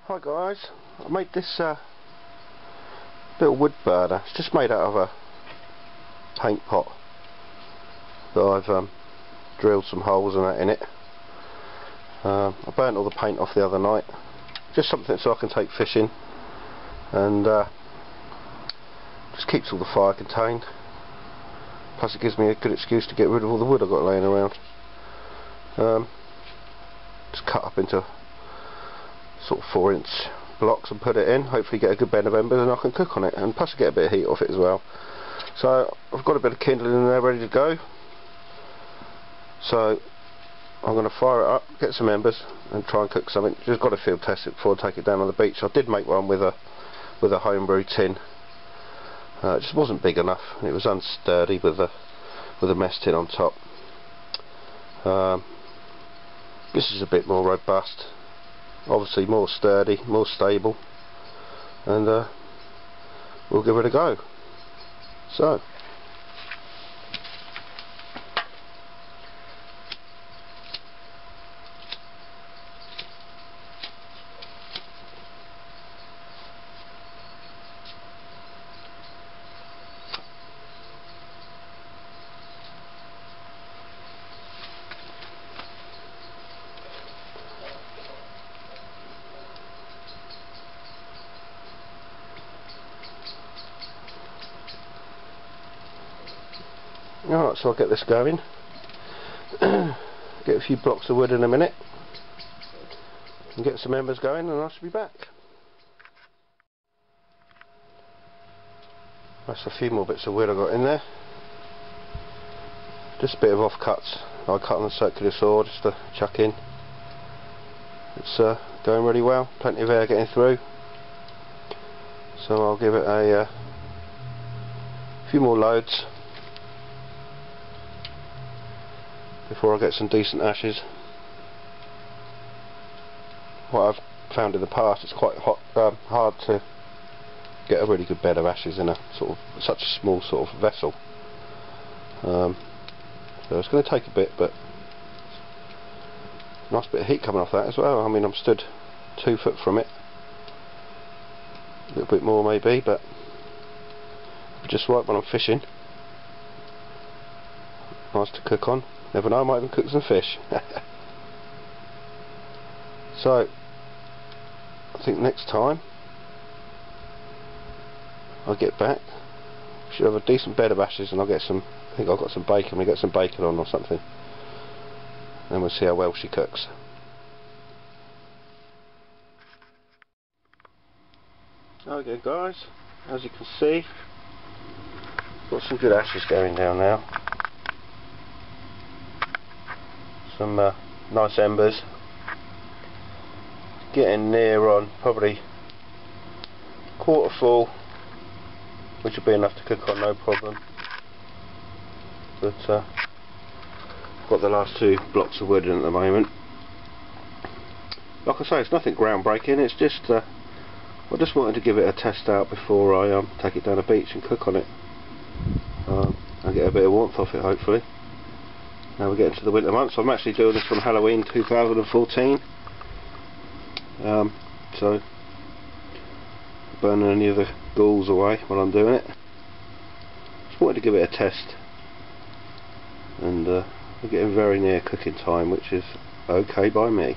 Hi guys, I made this little wood burner. It's just made out of a paint pot that I've drilled some holes and that in it. I burnt all the paint off the other night. Just something so I can take fishing, and just keeps all the fire contained. Plus it gives me a good excuse to get rid of all the wood I've got laying around. Just cut up into sort of 4-inch blocks and put it in. Hopefully get a good bed of embers and I can cook on it, and plus get a bit of heat off it as well. So I've got a bit of kindling in there ready to go, so I'm going to fire it up, get some embers and try and cook something. Just got to field test it before I take it down on the beach. I did make one with a homebrew tin. It just wasn't big enough. It was unsturdy with a mess tin on top. This is a bit more robust, obviously more sturdy, more stable, and we'll give it a go. So alright, so I'll get this going. Get a few blocks of wood in a minute and get some embers going, and I shall be back. That's a few more bits of wood I got in there. Just a bit of offcuts I cut on a circular saw just to chuck in. It's going really well, plenty of air getting through, so I'll give it a few more loads before I get some decent ashes. What I've found in the past, it's quite hard to get a really good bed of ashes in a sort of such a small sort of vessel. So it's going to take a bit, but nice bit of heat coming off that as well. I mean, I'm stood 2 foot from it, a little bit more maybe, but just right when I'm fishing. Nice to cook on. Never know, I might even cook some fish. So I think next time I get back, should have a decent bed of ashes, and I'll get some. I think I've got some bacon. We get some bacon on or something, and we'll see how well she cooks. Okay guys, as you can see, got some good ashes going down now. Some nice embers. Getting near on probably quarter full, which will be enough to cook on, no problem. But got the last 2 blocks of wood in at the moment. Like I say, it's nothing groundbreaking. It's just I just wanted to give it a test out before I take it down the beach and cook on it, and get a bit of warmth off it, hopefully. Now we're getting to the winter months. I'm actually doing this on Halloween 2014. So burning any of the ghouls away while I'm doing it. Just wanted to give it a test, and we're getting very near cooking time, which is okay by me.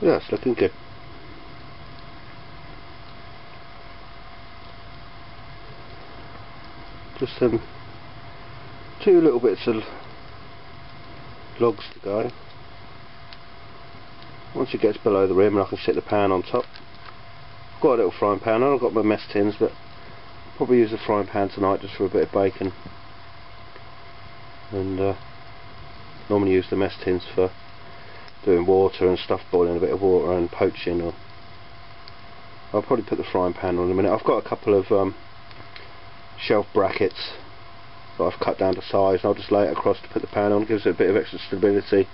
Yeah, it's looking good. Just 2 little bits of logs to go. Once it gets below the rim, I can sit the pan on top. I've got a little frying pan. I've got my mess tins, but I'll probably use the frying pan tonight just for a bit of bacon. And normally use the mess tins for doing water and stuff, boiling a bit of water and poaching. Or I'll probably put the frying pan on in a minute. I've got a couple of shelf brackets that I've cut down to size, and I'll just lay it across to put the pan on. Gives it a bit of extra stability,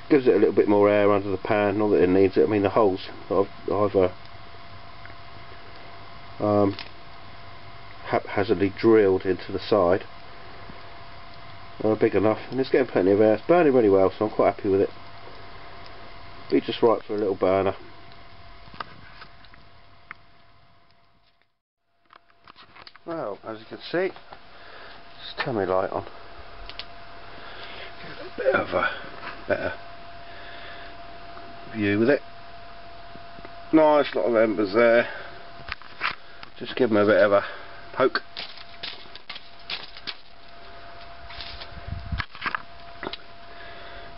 gives it a little bit more air under the pan, not that it needs it. I mean, the holes that I've haphazardly drilled into the side are big enough, and it's getting plenty of air. It's burning really well, so I'm quite happy with it. Be just right for a little burner. Well, as you can see, just turn my light on. Get a bit of a better view with it. Nice lot of embers there. Just give them a bit of a poke.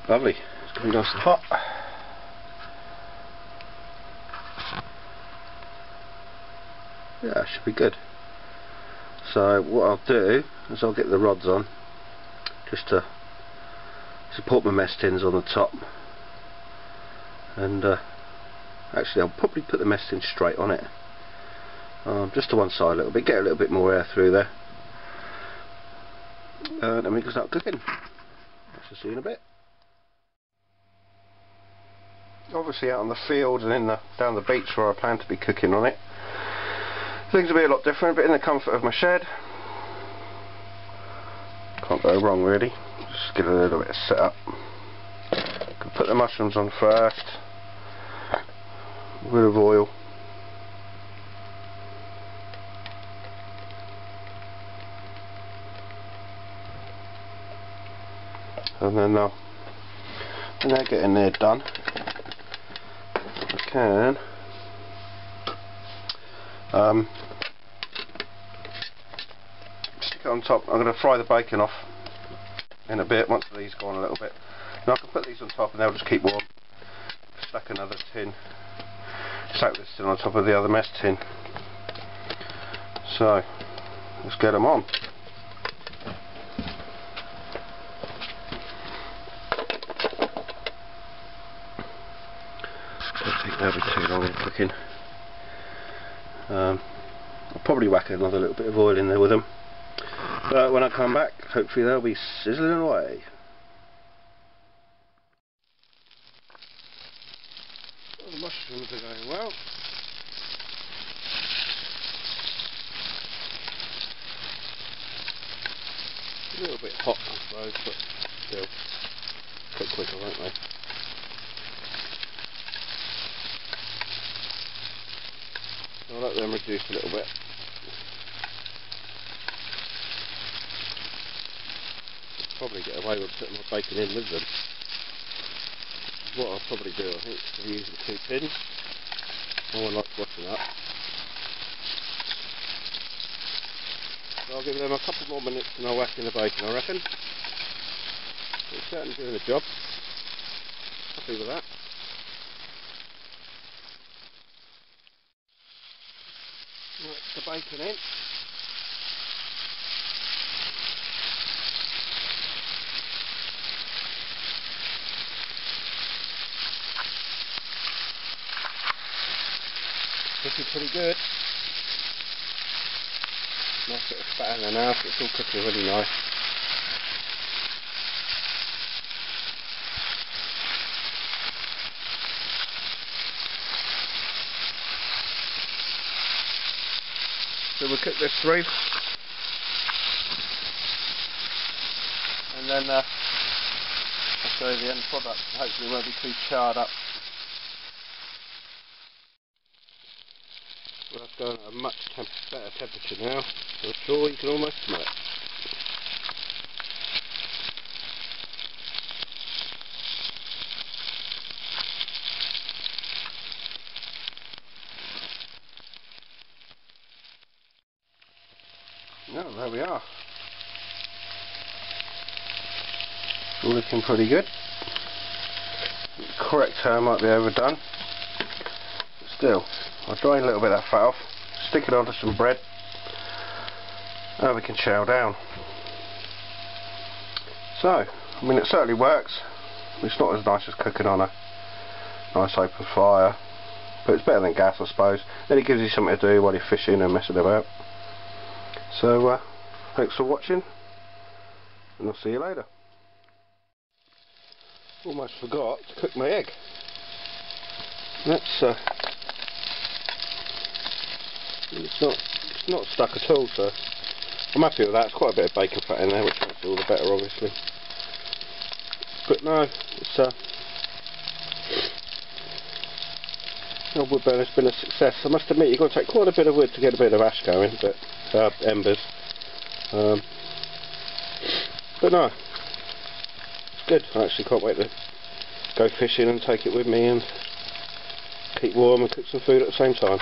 Lovely. It's going to be nice and hot. Yeah, it should be good. So what I'll do is I'll get the rods on just to support my mess tins on the top, and actually I'll probably put the mess tin straight on it, just to one side a little bit, get a little bit more air through there, and then we can start cooking. So see you in a bit. Obviously out on the field and down the beach where I plan to be cooking on it, things will be a lot different, but in the comfort of my shed, can't go wrong really. Just get a little bit of setup. Can put the mushrooms on first, a bit of oil, and then when they're getting there done, I can stick it on top. I'm going to fry the bacon off in a bit once these go on a little bit. Now I can put these on top and they'll just keep warm. Stack another tin. Stack this tin on top of the other mess tin. So let's get them on. I think that'll be too long in cooking. I'll probably whack another little bit of oil in there with them, but when I come back, hopefully they'll be sizzling away. Well, the mushrooms are going well. A little bit hot, I suppose, but still cook quicker, won't they? I'll let them reduce a little bit. I'll probably get away with putting my bacon in with them. What I'll probably do, I think, is use the 2 tins. No one likes washing up. So I'll give them a couple more minutes and I'll whack in the bacon, I reckon. It's certainly doing the job. Happy with that. Right, the bacon in. Looking pretty good. Nice bit of fat in there now, so it's all cooking really nice. So we'll cook this through, and then I'll show you the end product. Hopefully it won't be too charred up. Well, that's going at a much better temperature now, so I'm sure you can almost smell it. No, there we are. All looking pretty good. Correct term might be overdone, but still, I'll drain a little bit of that fat off, stick it onto some bread, and we can chow down. So, I mean, it certainly works. It's not as nice as cooking on a nice open fire, but it's better than gas, I suppose. Then it gives you something to do while you're fishing and messing about. So, thanks for watching, and I'll see you later. Almost forgot to cook my egg. Let's it's not not stuck at all, so I'm happy with that. It's quite a bit of bacon fat in there, which makes it all the better, obviously. But no, it's the wood burner's been a success. I must admit, you've got to take quite a bit of wood to get a bit of ash going, but embers. But no, it's good. I actually can't wait to go fishing and take it with me and keep warm and cook some food at the same time.